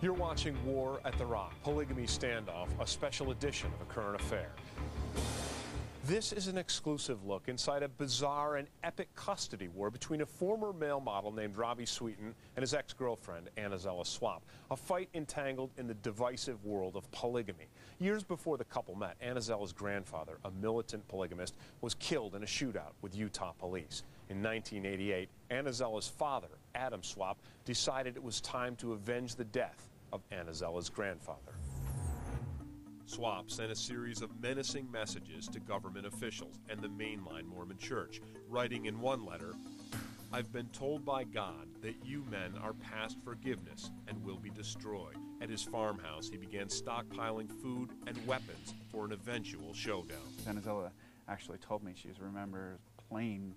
You're watching War at the Rock, Polygamy Standoff, a special edition of A Current Affair. This is an exclusive look inside a bizarre and epic custody war between a former male model named Robbie Sweeten and his ex-girlfriend, Annazella Swap, a fight entangled in the divisive world of polygamy. Years before the couple met, Annazella's grandfather, a militant polygamist, was killed in a shootout with Utah police. In 1988, Annazella's father, Adam Swap, decided it was time to avenge the death of Annazella's grandfather. Swap sent a series of menacing messages to government officials and the mainline Mormon Church, writing in one letter, "I've been told by God that you men are past forgiveness and will be destroyed." At his farmhouse, he began stockpiling food and weapons for an eventual showdown. Annazella actually told me she remembers playing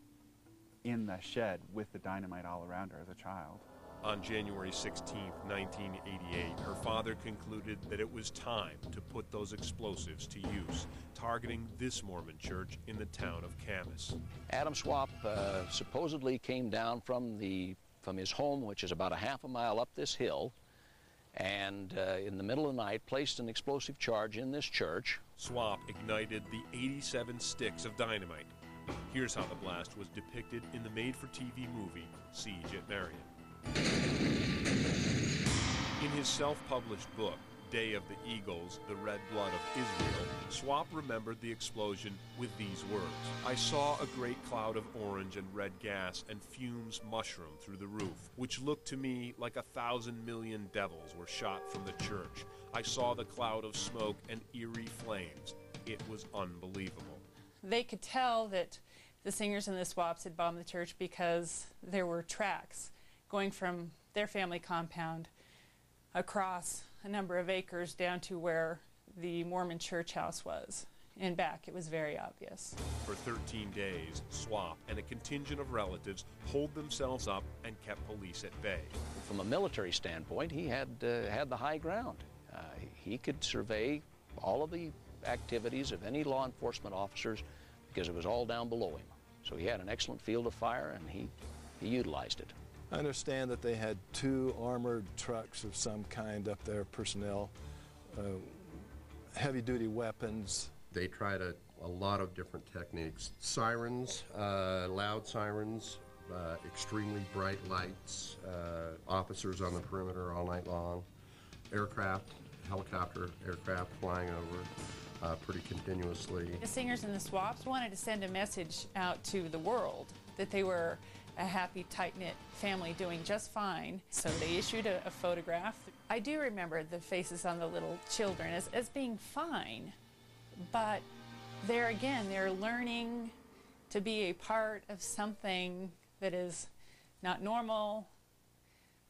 in the shed with the dynamite all around her as a child. On January 16, 1988, her father concluded that it was time to put those explosives to use, targeting this Mormon church in the town of Camas. Adam Swap supposedly came down from his home, which is about a half a mile up this hill, and in the middle of the night placed an explosive charge in this church. Swap ignited the 87 sticks of dynamite. Here's how the blast was depicted in the made-for-TV movie Siege at Marion. In his self-published book, Day of the Eagles, The Red Blood of Israel, Swap remembered the explosion with these words: "I saw a great cloud of orange and red gas and fumes mushroom through the roof, which looked to me like 1,000 million devils were shot from the church. I saw the cloud of smoke and eerie flames. It was unbelievable." They could tell that the Singers and the Swaps had bombed the church because there were tracks going from their family compound across a number of acres down to where the Mormon church house was. And back, it was very obvious. For 13 days, Swap and a contingent of relatives holed themselves up and kept police at bay. From a military standpoint, he had the high ground. He could survey all of the activities of any law enforcement officers because it was all down below him. So he had an excellent field of fire, and he utilized it. I understand that they had 2 armored trucks of some kind up there, personnel, heavy-duty weapons. They tried a lot of different techniques. Sirens, loud sirens, extremely bright lights, officers on the perimeter all night long, aircraft, helicopter aircraft flying over pretty continuously. The Singers and the Swaps wanted to send a message out to the world that they were a happy, tight-knit family doing just fine. So they issued a photograph. I do remember the faces on the little children as being fine, but there again, they're learning to be a part of something that is not normal,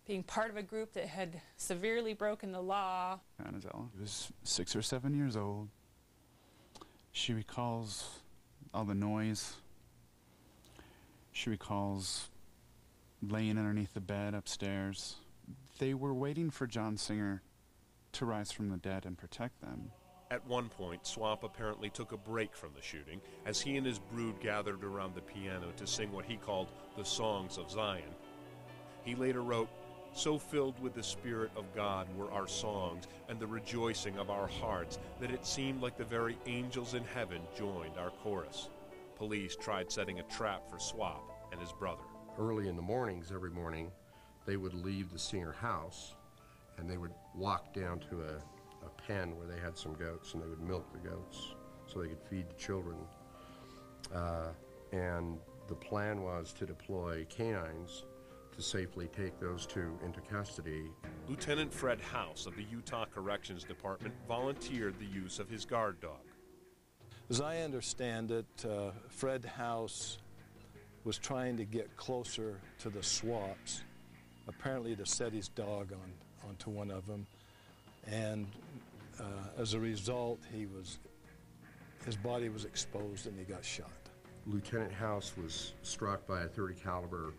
being part of a group that had severely broken the law. Annazella was 6 or 7 years old. She recalls all the noise. She recalls laying underneath the bed upstairs. They were waiting for John Singer to rise from the dead and protect them. At one point, Swap apparently took a break from the shooting as he and his brood gathered around the piano to sing what he called the Songs of Zion. He later wrote, "So filled with the Spirit of God were our songs and the rejoicing of our hearts that it seemed like the very angels in heaven joined our chorus." Police tried setting a trap for Swap and his brother. Early in the mornings, every morning, they would leave the Singer house and they would walk down to a pen where they had some goats, and they would milk the goats so they could feed the children. And the plan was to deploy canines to safely take those 2 into custody. Lieutenant Fred House of the Utah Corrections Department volunteered the use of his guard dog. As I understand it, Fred House was trying to get closer to the Swaps, apparently to set his dog onto one of them, and as a result, his body was exposed and he got shot. Lieutenant House was struck by a .30 caliber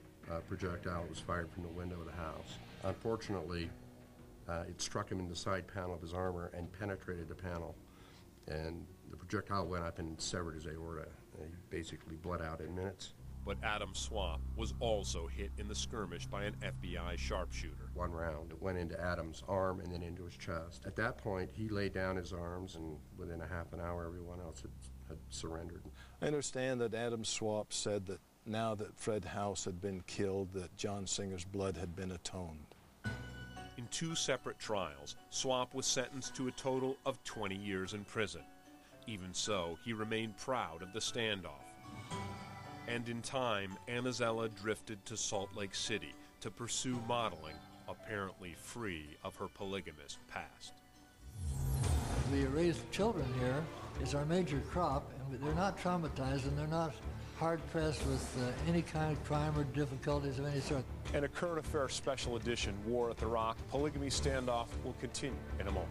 projectile that was fired from the window of the house. Unfortunately, it struck him in the side panel of his armor and penetrated the panel, and the projectile went up and severed his aorta. He basically bled out in minutes. But Adam Swap was also hit in the skirmish by an FBI sharpshooter. One round, it went into Adam's arm and then into his chest. At that point, he laid down his arms, and within a half an hour, everyone else had surrendered. I understand that Adam Swap said that now that Fred House had been killed, that John Singer's blood had been atoned. In 2 separate trials, Swap was sentenced to a total of 20 years in prison. Even so, he remained proud of the standoff. And in time, Anazella drifted to Salt Lake City to pursue modeling, apparently free of her polygamist past. We raise children here. It's our major crop, and they're not traumatized and they're not hard-pressed with any kind of crime or difficulties of any sort. And a current affair special edition, War at the Rock, Polygamy Standoff, will continue in a moment.